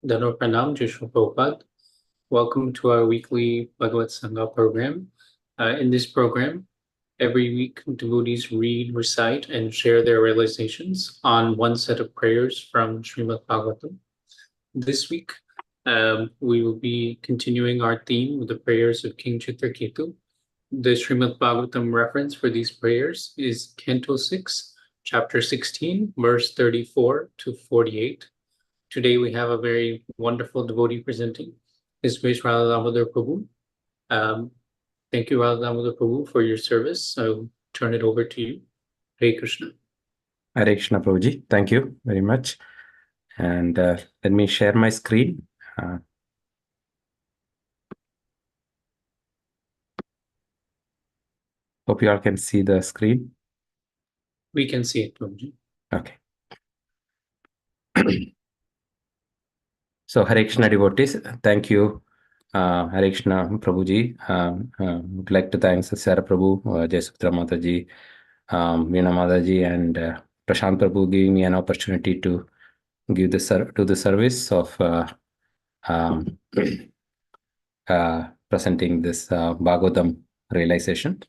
Dano Pranam, Jai Shri Prabhupada. Welcome to our weekly BhagavatSanga program. In this program, every week devotees read, recite, and share their realizations on one set of prayers from Srimad Bhagavatam. This week, we will be continuing our theme with the prayers of King Chitraketu. The Srimad Bhagavatam reference for these prayers is Canto 6, Chapter 16, verse 34 to 48. Today we have a very wonderful devotee presenting, His Grace Radha Damodar Prabhu. Thank you, Radha Damodar Prabhu, for your service. I'll turn it over to you. Hare Krishna. Hare Krishna, Prabhuji. Thank you very much. And let me share my screen. Hope you all can see the screen. We can see it, Prabhuji. Okay. So, Hare Krishna devotees, thank you, Hare Krishna Prabhuji. Would like to thank Sarah Prabhu, Jayasutra Mataji, Veena Mataji, and Prashant Prabhu giving me an opportunity to give the service of presenting this Bhagavatam realization.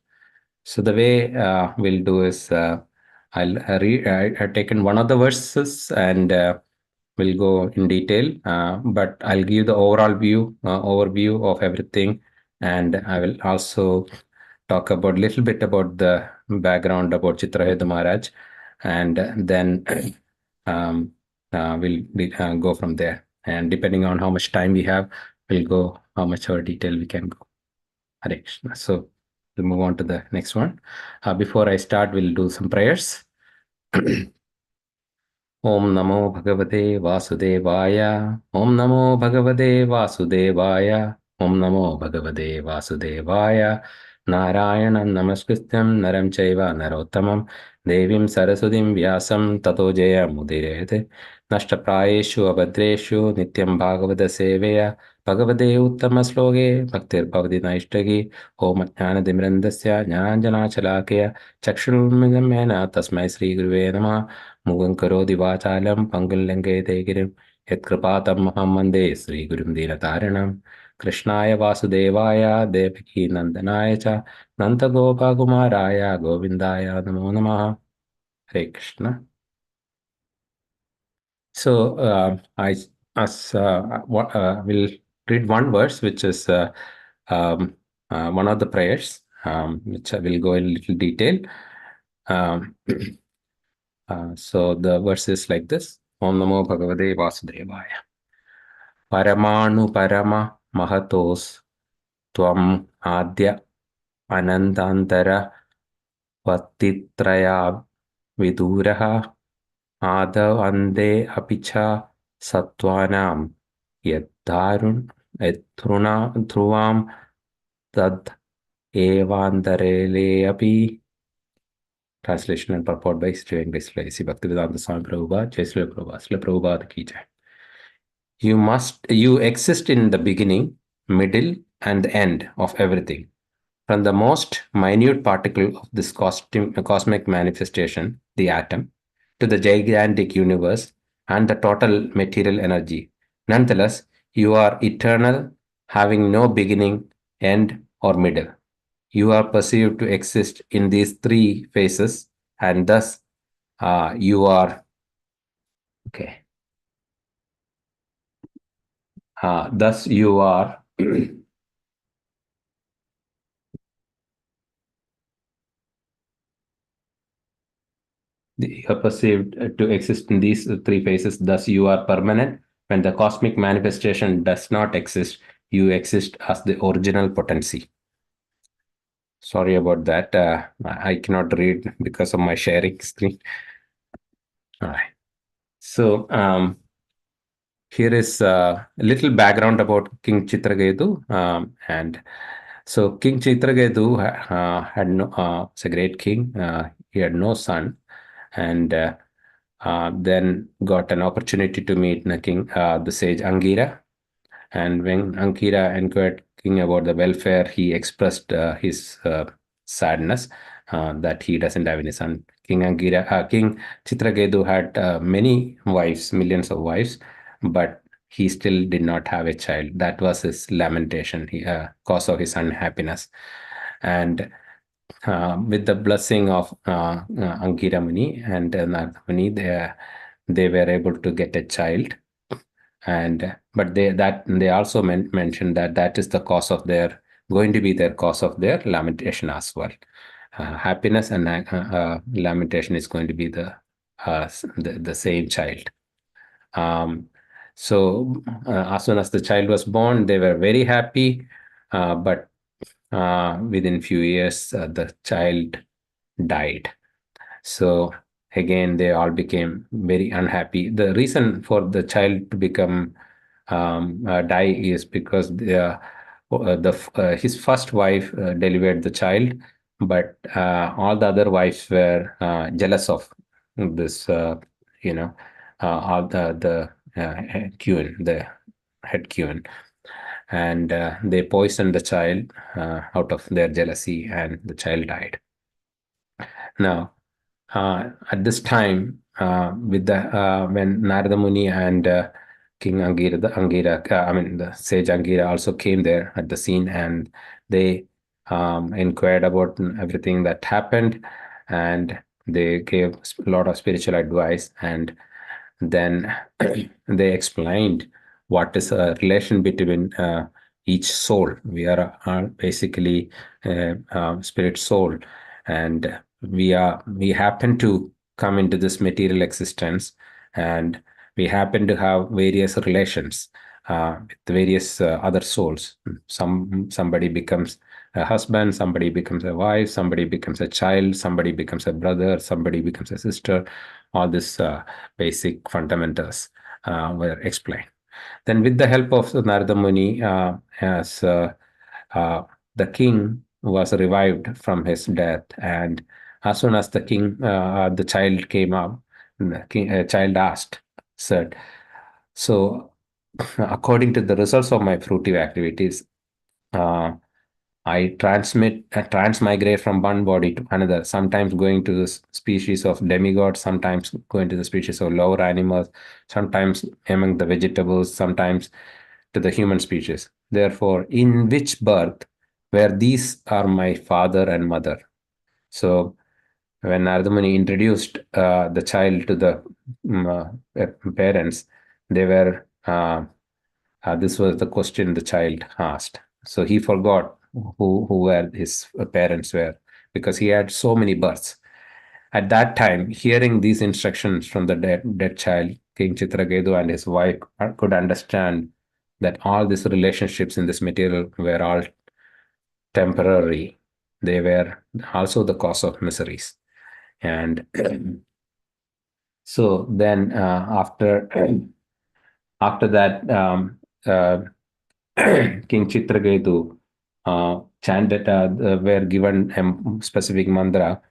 So the way we'll do is I've taken one of the verses and we'll go in detail, but I'll give the overall overview of everything, and I will also talk about a little bit about the background about Chitraketu Maharaj, and then we'll go from there. And depending on how much time we have, we'll go how much our detail we can go. Hare Krishna. So we'll move on to the next one. Before I start, we'll do some prayers. Om Namo Bhagavate Vasudevaya. Om Namo Bhagavate Vasudevaya. Om Namo Bhagavate Vasudevaya. Narayanam Namaskrityam Naram Chaiva Narottamam Devim Saraswatim Vyasam Tato Jaya Mudirete Nashtaprayeshu Abhadreshu Nityam Bhagavata Seveya Bhagavate Uttama Sloge Bhaktir Bhavati Naishtagi Om Jnana Dimrandasya Jnanjana Chalakaya Chakshurumidamena Tasmai Sri Guruve Namah Mugam Karodi Vachalam Pangulange Tegirim Yatkrapatam Mahamande Sri Gurum Dinataranam Krishnaya Vasudevaya Devaki Nandanaya Cha Nanta Gopa Kumaraya Govindaya Namo Namaha. Hare Krishna. So I will read one verse, which is one of the prayers, which I will go in little detail. So the verse is like this. Om Namo Bhagavate Vasudevaya. Paramanu Parama Mahatos Tvam Adya Anantantara Vatitraya Viduraha Adavande Apicha Satwanam Yadharun Edhruna Dhruvam Tad Evandarele Api. Translation and purport by Sri Venkateswara Bhaktivedanta Swami Prabhupada, Jai Srila Prabhupada, Srila Prabhupada Ki Jai. You exist in the beginning, middle, and the end of everything. From the most minute particle of this cosmic manifestation, the atom, to the gigantic universe and the total material energy. Nonetheless, you are eternal, having no beginning, end, or middle. You are perceived to exist in these three phases, and thus you are okay. Thus you are you are perceived to exist in these three phases. Thus you are permanent. When the cosmic manifestation does not exist, you exist as the original potency. Sorry about that. I cannot read because of my sharing screen. All right. So here is a little background about King Chitraketu. And so King Chitraketu had was a great king. He had no son, and then got an opportunity to meet the sage Angira. And when Ankira inquired King about the welfare, he expressed his sadness that he doesn't have any son. King Chitraketu had many wives, millions of wives, but he still did not have a child. That was his lamentation, cause of his unhappiness. And with the blessing of Angira Muni and Narada Muni, they were able to get a child. And but they also mentioned that that is the cause of their going to be their cause of their lamentation as well. Happiness and lamentation is going to be the same child. So as soon as the child was born, they were very happy, but within few years, the child died. So again, they all became very unhappy. The reason for the child to become die is because his first wife delivered the child, but all the other wives were jealous of this, all the queen, the head queen, and they poisoned the child out of their jealousy, and the child died. Now, at this time, with the when Narada Muni and King Angira, the sage Angira also came there at the scene, and they inquired about everything that happened, and they gave a lot of spiritual advice, and then they explained what is a relation between each soul. We are all basically spirit soul, and we happen to come into this material existence, and we happen to have various relations with various other souls. Somebody becomes a husband, somebody becomes a wife, somebody becomes a child, somebody becomes a brother, somebody becomes a sister. All these basic fundamentals were explained. Then, with the help of Narada Muni, as the king was revived from his death, and as soon as the child came up, the child asked, said, "So, according to the results of my fruitive activities, uh, I transmigrate from one body to another, sometimes going to the species of demigods, sometimes going to the species of lower animals, sometimes among the vegetables, sometimes to the human species. Therefore, in which birth where these are my father and mother?" So, when Narada Muni introduced the child to the parents, they were this was the question the child asked. So he forgot who were his parents were, because he had so many births. At that time, hearing these instructions from the dead child, King Chitraketu and his wife could understand that all these relationships in this material were all temporary. They were also the cause of miseries. And so then after that, King Chitraketu chanted, were given a specific mantra,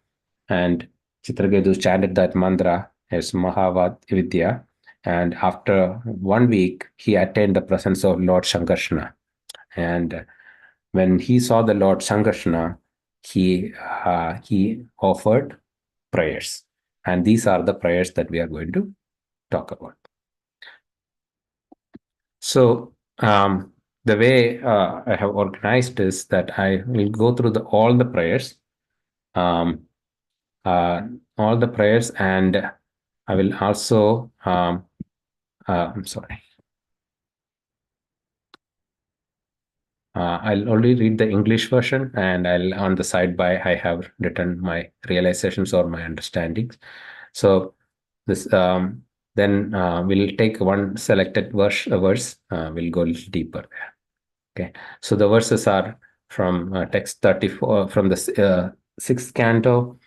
and Chitraketu chanted that mantra as Mahavad Vidya. And after 1 week, he attained the presence of Lord Shankarshana. And when he saw the Lord Shankarshana, he offered prayers. And these are the prayers that we are going to talk about. So, the way I have organized is that I will go through all the prayers, and I will also, I'm sorry. I'll only read the English version, and on the side by I have written my realizations or my understandings. So this then we'll take one selected verse. We'll go a little deeper there. Okay, so the verses are from text 34 from the sixth canto,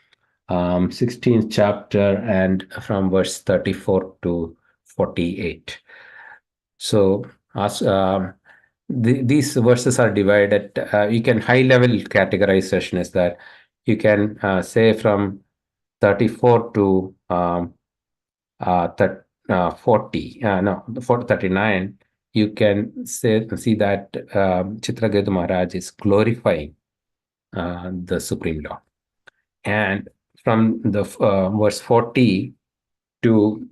16th chapter, and from verse 34 to 48. So as these verses are divided, you can high level categorization is that you can say from 34 to 40, no, 39, you can see that Chitraketu Maharaj is glorifying the Supreme Lord. And from the verse 40 to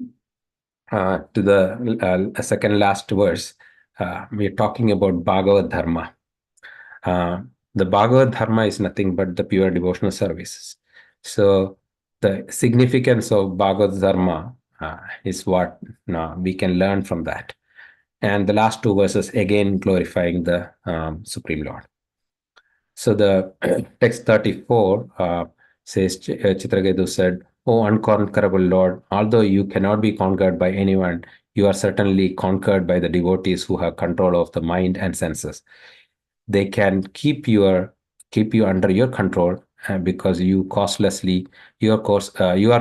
to the second last verse, we're talking about Bhagavad Dharma. The Bhagavad Dharma is nothing but the pure devotional services. So the significance of Bhagavad Dharma is what we can learn from that. And the last two verses again glorifying the Supreme Lord. So the text 34 says, Chitraketu said, "O unconquerable Lord, although you cannot be conquered by anyone, you are certainly conquered by the devotees who have control of the mind and senses. They can keep you under your control because you are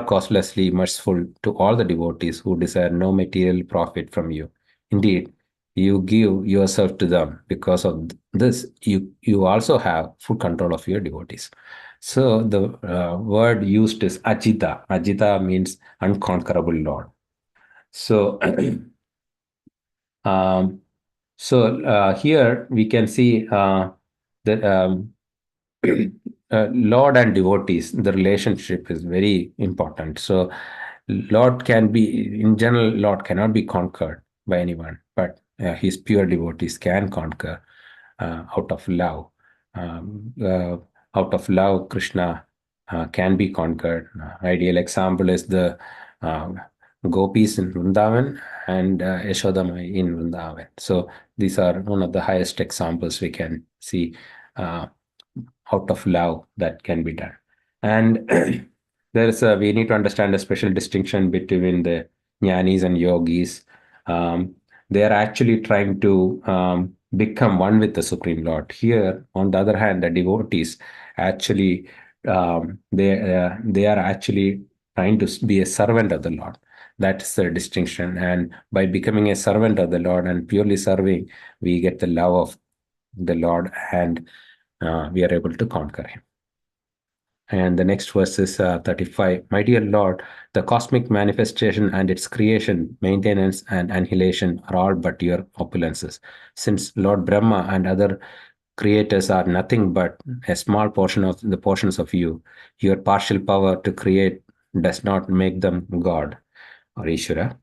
costlessly merciful to all the devotees who desire no material profit from you. Indeed, you give yourself to them. Because of this, you also have full control of your devotees." So the word used is Ajita. Ajita means unconquerable Lord. So um, here we can see that Lord and devotees, the relationship is very important. So Lord can be, in general, Lord cannot be conquered by anyone, but his pure devotees can conquer out of love. Um, uh, Out of love, Krishna can be conquered. Ideal example is the uh, gopis in Vrindavan and Yashodamai in Vrindavan. So these are one of the highest examples we can see out of love that can be done. And we need to understand a special distinction between the jnanis and yogis. They are actually trying to become one with the Supreme Lord. Here, on the other hand, the devotees actually they are actually trying to be a servant of the Lord. That's the distinction. And by becoming a servant of the Lord and purely serving, we get the love of the Lord, and we are able to conquer him. And the next verse is 35. My dear Lord, the cosmic manifestation and its creation, maintenance, and annihilation are all but your opulences. Since Lord Brahma and other creators are nothing but a small portion of the portions of you, your partial power to create does not make them God or Ishvara.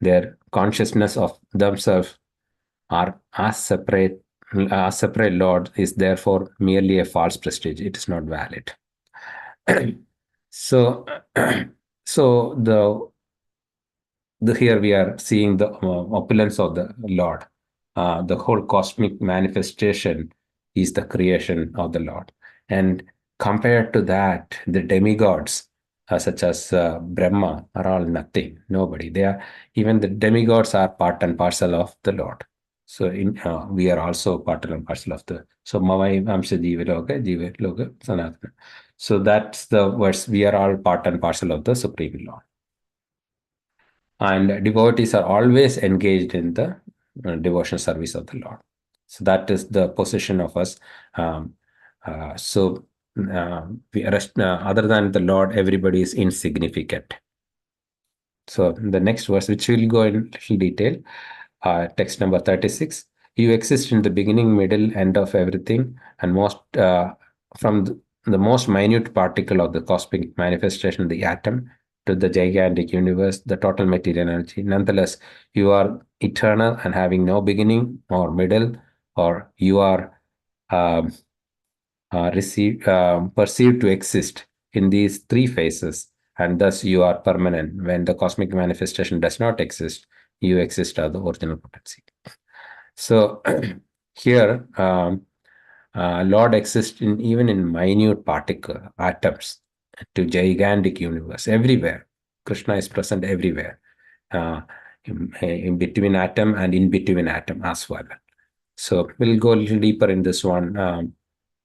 Their consciousness of themselves are as separate Lord is therefore merely a false prestige. It is not valid. So, so the here we are seeing the opulence of the Lord. The whole cosmic manifestation is the creation of the Lord, and compared to that, the demigods, such as Brahma, are all nothing, nobody. They are even the demigods are part and parcel of the Lord. So we are also part and parcel of the. So Mavai Amsha Jiva Loka Sanatana. So that's the verse. We are all part and parcel of the Supreme Lord. And devotees are always engaged in the devotional service of the Lord. So that is the position of us. Um, so we arrest, other than the Lord, everybody is insignificant. So the next verse, which will go in little detail, text number 36. You exist in the beginning, middle, end of everything, and most from the most minute particle of the cosmic manifestation, the atom, to the gigantic universe, the total material energy. Nonetheless, you are eternal and having no beginning or middle, or you are um, perceived to exist in these three phases, and thus you are permanent. When the cosmic manifestation does not exist, you exist as the original potency. So here, Lord exists even in minute particle atoms to gigantic universe everywhere. Krishna is present everywhere, in between atom and in between atom as well. So we'll go a little deeper in this one.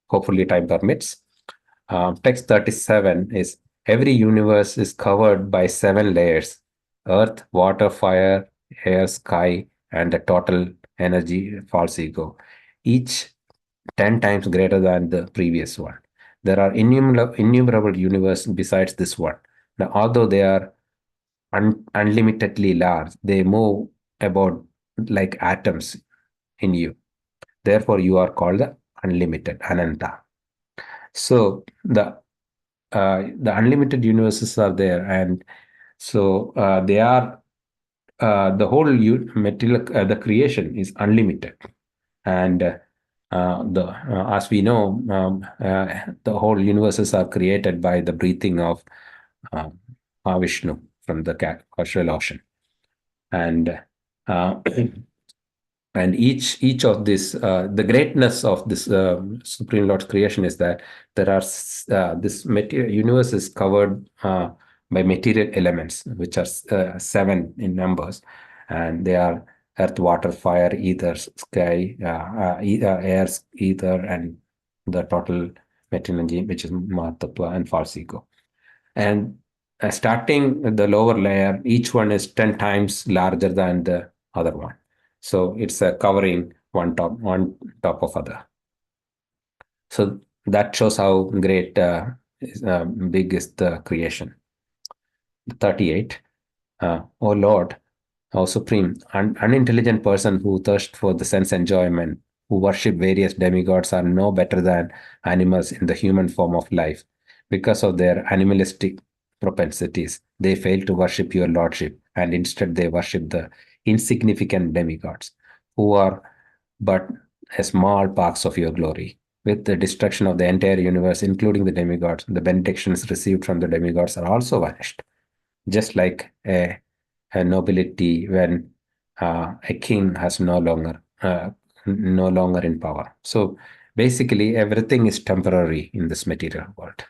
Hopefully, time permits. Text 37 is every universe is covered by 7 layers: earth, water, fire, air, sky, and the total energy, false ego, each 10 times greater than the previous one. There are innumerable universes besides this one. Now, although they are unlimitedly large, they move about like atoms in you. Therefore, you are called the unlimited, Ananta. So the unlimited universes are there, and so they are the whole material, the creation is unlimited, and as we know, the whole universes are created by the breathing of um, Vishnu from the causal ocean, and uh, and each of this, the greatness of this Supreme Lord's creation is that there are this material universe is covered by material elements, which are 7 in numbers, and they are earth, water, fire, ether, sky, air, ether, and the total material energy, which is Mahatattva and false ego. And starting at the lower layer, each one is 10 times larger than the other one. So it's covering one top of other. So that shows how great big is the creation. 38. O Lord, O Supreme, unintelligent person who thirst for the sense enjoyment, who worship various demigods, are no better than animals in the human form of life. Because of their animalistic propensities, they fail to worship your lordship, and instead they worship the insignificant demigods, who are but a small parts of your glory. With the destruction of the entire universe, including the demigods, the benedictions received from the demigods are also vanished. Just like a nobility when a king has no longer in power. So basically, everything is temporary in this material world,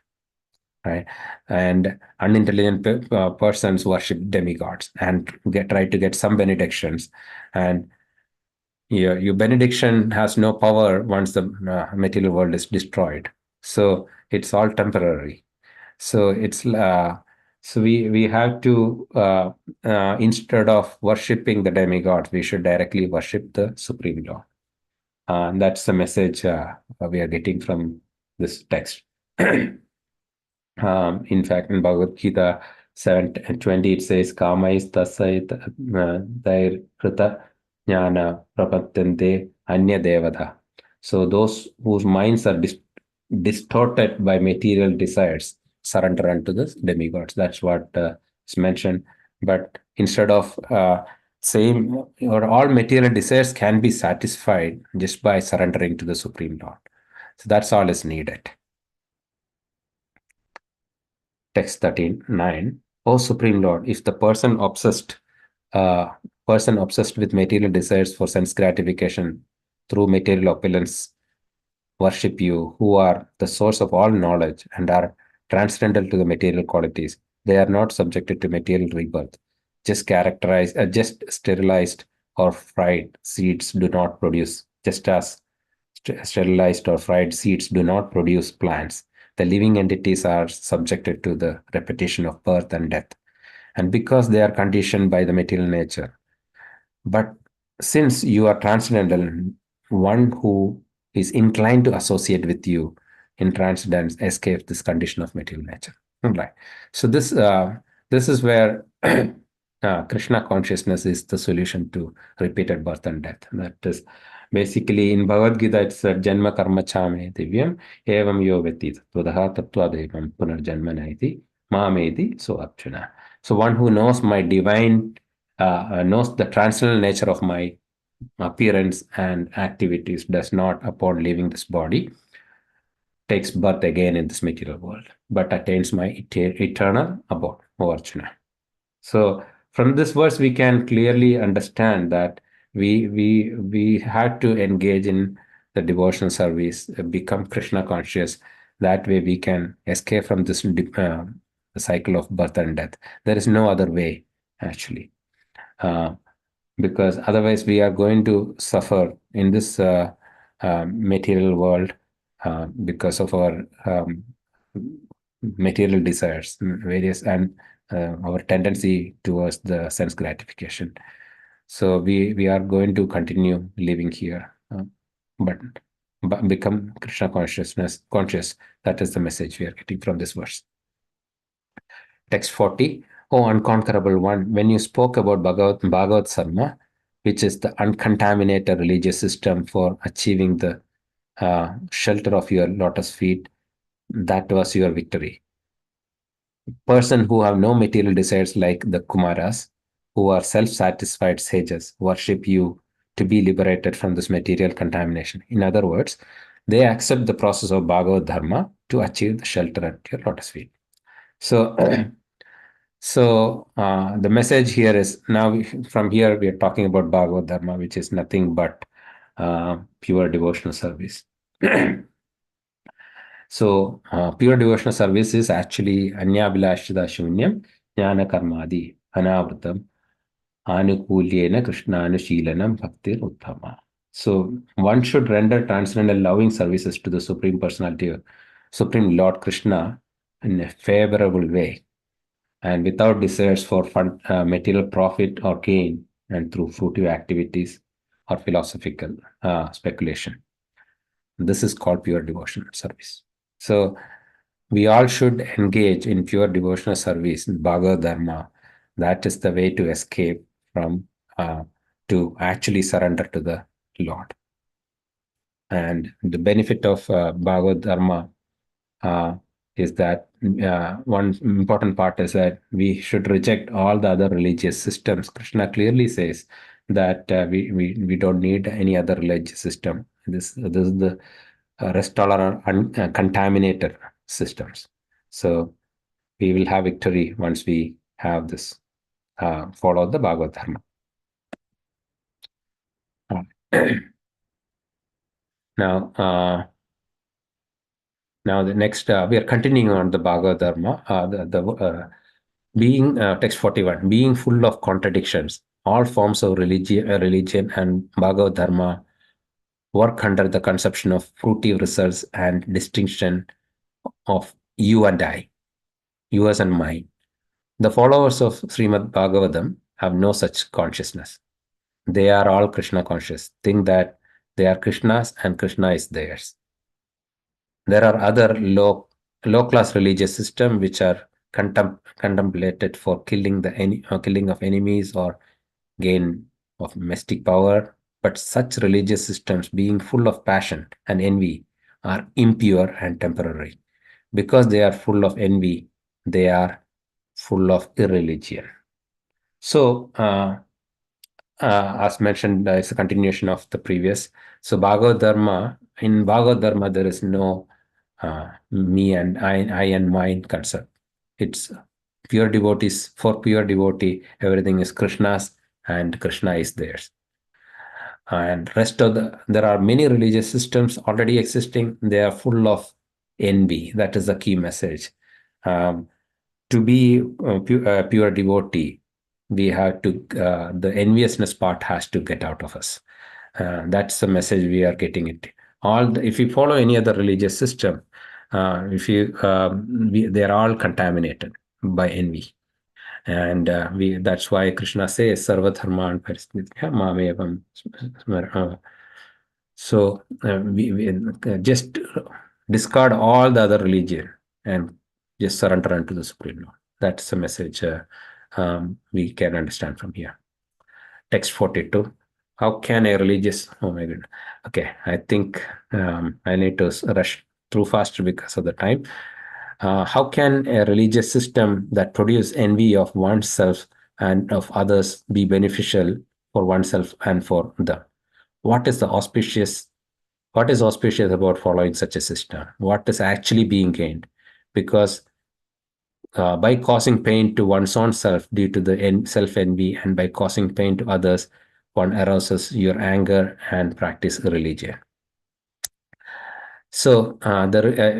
right? And unintelligent persons worship demigods and try to get some benedictions, and your benediction has no power once the material world is destroyed. So it's all temporary. So it's so we have to instead of worshiping the demigods, we should directly worship the Supreme Lord. And that's the message we are getting from this text. In fact, in Bhagavad Gita 7:20, it says, Kamais tasait dair krita jnana prapattante anya devada. So those whose minds are distorted by material desires surrender unto the demigods. That's what is mentioned. But instead of saying, or all material desires can be satisfied just by surrendering to the Supreme Lord. So that's all is needed. Text 39. O Supreme Lord, if the person obsessed with material desires for sense gratification through material opulence worship you, who are the source of all knowledge and are transcendental to the material qualities, they are not subjected to material rebirth. Just sterilized or fried seeds do not produce, just as sterilized or fried seeds do not produce plants. The living entities are subjected to the repetition of birth and death, and because they are conditioned by the material nature. But since you are transcendental, one who is inclined to associate with you in transcendence escapes this condition of material nature. Right. So this is where Krishna consciousness is the solution to repeated birth and death. That is basically in Bhagavad Gita, it's Janma Karma Chame Divyam Evam Yoveti Tvadaha Tattva Devam Punarjanmana iti Mameti So Arjuna. So one who knows my divine, knows the transcendental nature of my appearance and activities, does not, upon leaving this body, takes birth again in this material world, but attains my eternal abode, O Arjuna. So from this verse, we can clearly understand that we had to engage in the devotional service, become Krishna conscious. That way, we can escape from this the cycle of birth and death. There is no other way, actually, because otherwise we are going to suffer in this material world because of our material desires, various, and our tendency towards the sense gratification. So we are going to continue living here, but become Krishna conscious. That is the message we are getting from this verse. Text 40. O unconquerable one, when you spoke about BhagavatSanga, which is the uncontaminated religious system for achieving the shelter of your lotus feet, that was your victory. Person who have no material desires like the Kumaras, who are self-satisfied sages, worship you to be liberated from this material contamination. In other words, they accept the process of Bhagavad Dharma to achieve the shelter at your lotus feet. So, the message here is now from here we are talking about Bhagavad Dharma, which is nothing but pure devotional service. So, pure devotional service is actually Anyabhilashita Shunyam Jnana Karmadi Anavritam Anukulyena Krishnanushilanam Bhaktir Uttama. So, one should render transcendental loving services to the Supreme Personality, Supreme Lord Krishna, in a favorable way and without desires for material profit or gain and through fruitive activities or philosophical speculation. This is called pure devotional service. So we all should engage in pure devotional service in Bhagavad Dharma. That is the way to escape from, to actually surrender to the Lord. And the benefit of Bhagavad Dharma is that one important part is that we should reject all the other religious systems. Krishna clearly says that we don't need any other religious system. This is the rest tolerant contaminator systems. So we will have victory once we have this follow the Bhagavad Dharma. Now the next we are continuing on the Bhagavad Dharma. Being text 41, being full of contradictions, all forms of religion and Bhagavad Dharma work under the conception of fruitive results and distinction of you and I, yours and mine. The followers of Srimad Bhagavatam have no such consciousness. They are all Krishna conscious, think that they are Krishna's and Krishna is theirs. There are other low-class religious systems which are contemplated for killing of enemies or gain of mystic power, but such religious systems, being full of passion and envy, are impure and temporary. Because they are full of envy, they are full of irreligion. So, as mentioned, it's a continuation of the previous. So, Bhagavad Dharma, in Bhagavad Dharma, there is no me and I and mine concept. It's pure devotees. For pure devotee, everything is Krishna's and Krishna is theirs. And rest of there are many religious systems already existing. They are full of envy. That is the key message. To be a pure devotee, we have to, the enviousness part has to get out of us. That's the message we are getting it. If you follow any other religious system, they're all contaminated by envy. And that's why Krishna says, Sarva Dharman Parisnitya Mamevam. So we just discard all the other religion and just surrender unto the Supreme Lord. That's the message we can understand from here. Text 42. How can a religious... Oh my goodness. Okay, I think I need to rush through faster because of the time. How can a religious system that produces envy of oneself and of others be beneficial for oneself and for them? What is auspicious about following such a system? What is actually being gained? Because by causing pain to one's own self due to the self-envy and by causing pain to others, one arouses your anger and practice religion. So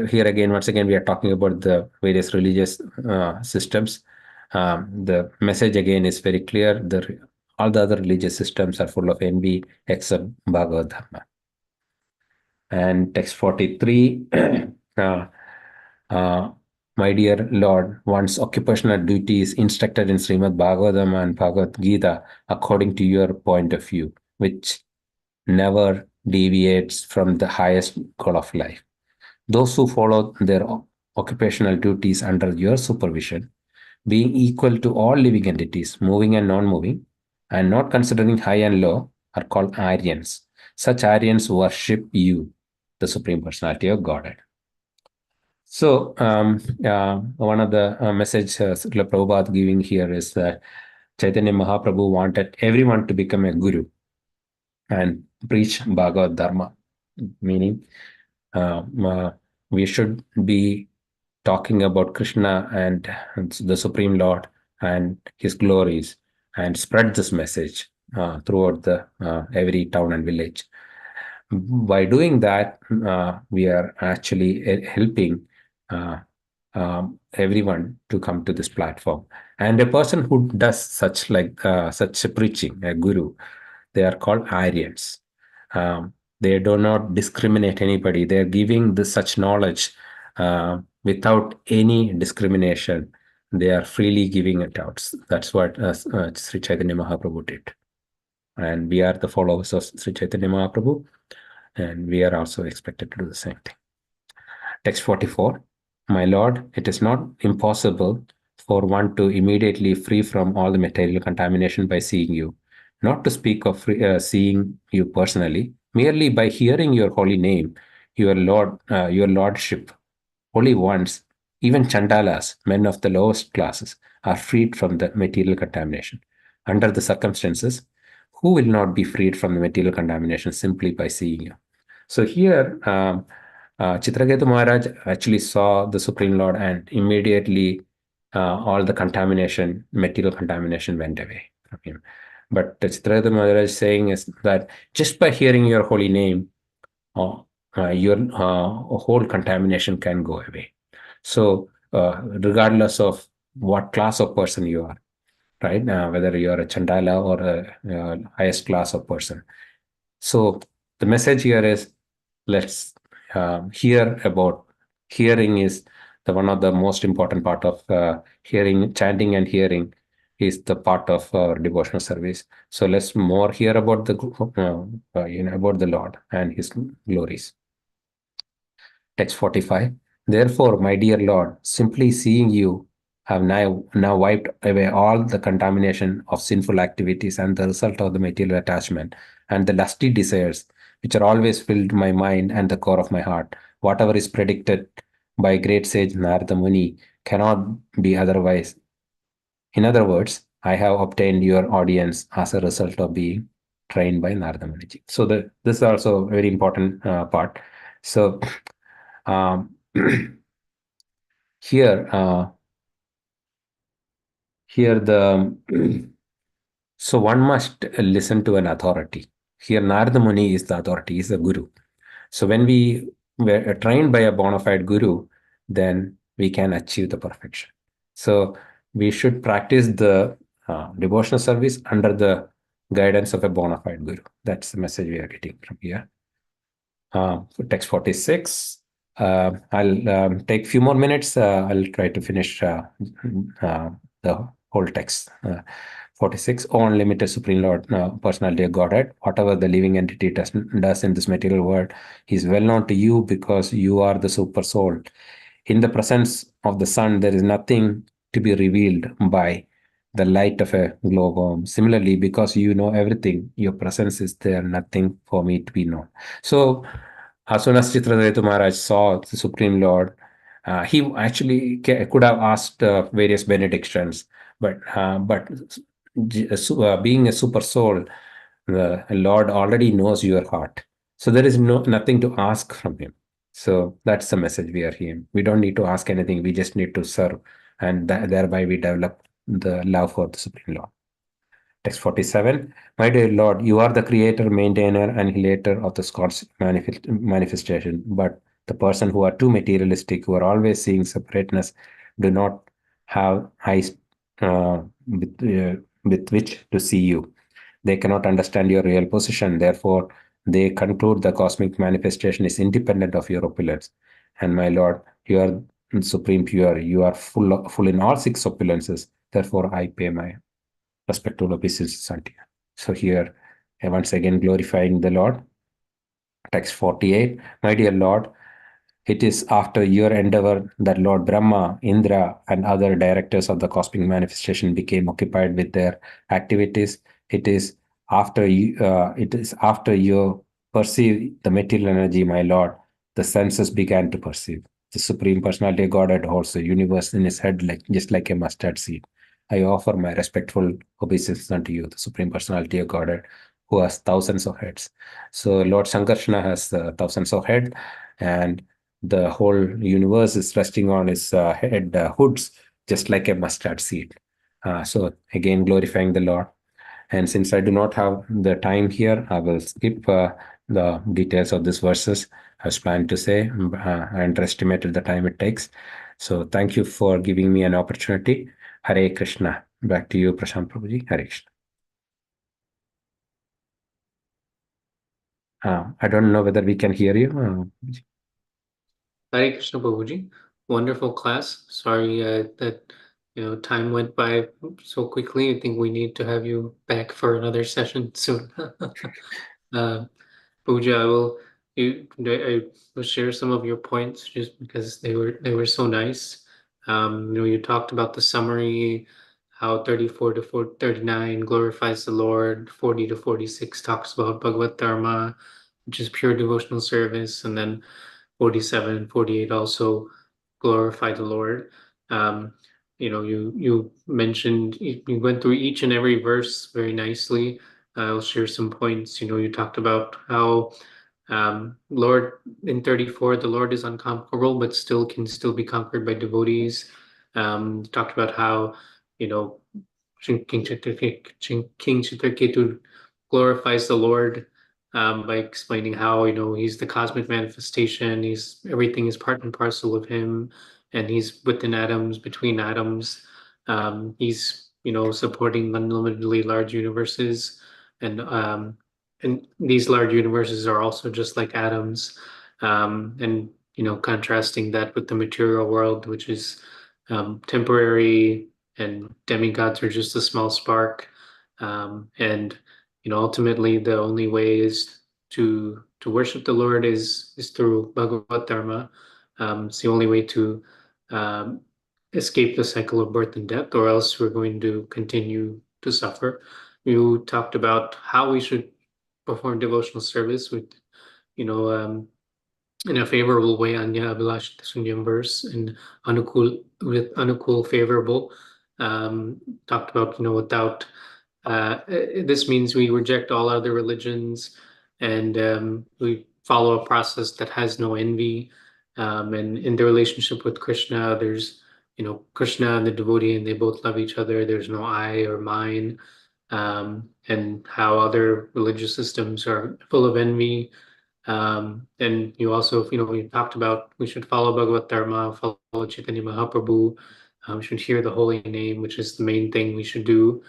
here again, once again, we are talking about the various religious systems. The message again is very clear. All the other religious systems are full of envy except Bhagavad Dharma. And text 43, my dear Lord, one's occupational duty is instructed in Srimad Bhagavatam and Bhagavad Gita according to your point of view, which never deviates from the highest goal of life. Those who follow their occupational duties under your supervision, being equal to all living entities, moving and non-moving, and not considering high and low, are called Aryans. Such Aryans worship you, the Supreme Personality of Godhead. So, one of the message Srila Prabhupada giving here is that Chaitanya Mahaprabhu wanted everyone to become a guru and preach Bhagavad Dharma, meaning we should be talking about Krishna and the Supreme Lord and his glories and spread this message throughout the every town and village. By doing that, we are actually helping everyone to come to this platform. And a person who does such a preaching, a guru, they are called Aryans. They do not discriminate anybody. They are giving such knowledge without any discrimination. They are freely giving it out. That's what Sri Chaitanya Mahaprabhu did. And we are the followers of Sri Chaitanya Mahaprabhu, and we are also expected to do the same thing. Text 44. My Lord, it is not impossible for one to immediately free from all the material contamination by seeing you. Not to speak of seeing you personally, merely by hearing your holy name, your lordship, only once, even Chandalas, men of the lowest classes, are freed from the material contamination. Under the circumstances, who will not be freed from the material contamination simply by seeing you? So here, Chitraketu Maharaj actually saw the Supreme Lord, and immediately all the contamination, material contamination, went away from him. But Chitraketu Maharaj is saying is that just by hearing your holy name, your whole contamination can go away. So regardless of what class of person you are, right? Whether you are a Chandala or a highest class of person. So the message here is, let's hear about hearing is the one of the most important part of hearing. Chanting and hearing is the part of devotional service. So let's more hear about the about the Lord and his glories. Text 45. Therefore, my dear Lord, simply seeing you have now wiped away all the contamination of sinful activities and the result of the material attachment and the lusty desires, which are always filled my mind and the core of my heart. Whatever is predicted by great sage Narada Muni cannot be otherwise. In other words, I have obtained your audience as a result of being trained by Narada Muni. So this is also a very important part. So here so one must listen to an authority. Here Narada Muni is the authority, is the guru. So when we were trained by a bona fide guru, then we can achieve the perfection. So we should practice the devotional service under the guidance of a bona fide guru. That's the message we are getting from here. Text 46. I'll take a few more minutes. I'll try to finish the whole text. 46. O unlimited Supreme Lord, personality of Godhead, whatever the living entity does in this material world is well known to you because you are the super soul. In the presence of the sun, there is nothing to be revealed by the light of a glowworm. Similarly, because you know everything, your presence is there, nothing for me to be known. So, as soon as Chitraketu Maharaj saw the Supreme Lord, he actually could have asked various benedictions, but being a super soul, the Lord already knows your heart. So there is nothing to ask from him. So that's the message we are hearing. We don't need to ask anything. We just need to serve, and thereby we develop the love for the Supreme Lord. Text 47. My dear Lord, you are the creator, maintainer, and healator of the God's manifestation. But the person who are too materialistic, who are always seeing separateness, do not have eyes with which to see you. They cannot understand your real position. Therefore, they conclude the cosmic manifestation is independent of your opulence. And my Lord, you are supreme pure. You are full in all six opulences. Therefore, I pay my respectful obeisances unto you. So here, once again glorifying the Lord. Text 48. My dear Lord, it is after your endeavor that Lord Brahma, Indra, and other directors of the cosmic manifestation became occupied with their activities. It is after you perceive the material energy, my Lord, the senses began to perceive. The Supreme Personality of Godhead holds the universe in his head, just like a mustard seed. I offer my respectful obeisance unto you, the Supreme Personality of Godhead, who has thousands of heads. So Lord Sankarsana has thousands of heads, and the whole universe is resting on his head hoods, just like a mustard seed. So again, glorifying the Lord. And since I do not have the time here, I will skip the details of these verses. I was planning to say, I underestimated the time it takes. So thank you for giving me an opportunity. Hare Krishna. Back to you, Prashant Prabhuji. Hare Krishna. I don't know whether we can hear you. Hare Krishna Prabhuji. Wonderful class. Sorry that time went by so quickly. I think we need to have you back for another session soon. Pooja, I will share some of your points just because they were so nice. You talked about the summary, how 34 to 39 glorifies the Lord, 40 to 46 talks about Bhagavat Dharma, which is pure devotional service, and then 47 and 48 also glorify the Lord. You mentioned you went through each and every verse very nicely. I'll share some points. You talked about how Lord in 34, the Lord is unconquerable, but still be conquered by devotees. Talked about how, you know, King Chitraketu glorifies the Lord by explaining how, he's the cosmic manifestation, everything is part and parcel of him, and he's within atoms, between atoms. He's, supporting unlimitedly large universes, and these large universes are also just like atoms. And contrasting that with the material world, which is temporary, and demigods are just a small spark. And ultimately, the only way is to worship the Lord is through Bhagavat Dharma. It's the only way to um, escape the cycle of birth and death, or else we're going to continue to suffer. You talked about how we should perform devotional service with, you know, um, in a favorable way, Anya Abhilash Sunyam verse, and Anukul with Anukul favorable. Talked about, without this means we reject all other religions, and we follow a process that has no envy. And in the relationship with Krishna, there's, Krishna and the devotee, and they both love each other. There's no I or mine. And how other religious systems are full of envy. And you also, we talked about we should follow Bhagavat Dharma, follow Chaitanya Mahaprabhu, should hear the holy name, which is the main thing we should do.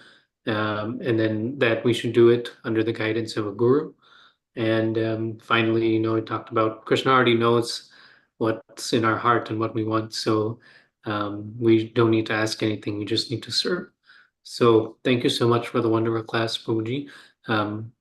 And then that we should do it under the guidance of a guru. And finally, we talked about Krishna already knows what's in our heart and what we want. So we don't need to ask anything. We just need to serve. So thank you so much for the wonderful class, Prabhuji. Um,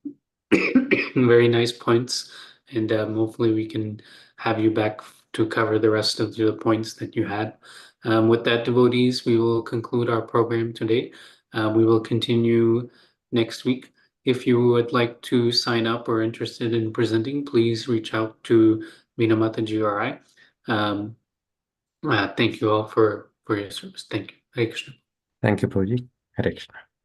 very nice points. And hopefully we can have you back to cover the rest of the points that you had. With that, devotees, we will conclude our program today. We will continue next week. If you would like to sign up or interested in presenting, please reach out to Minamata GRI. Thank you all for your service. Thank you. Hare Krishna. Thank you, Prabhuji. Hare Krishna.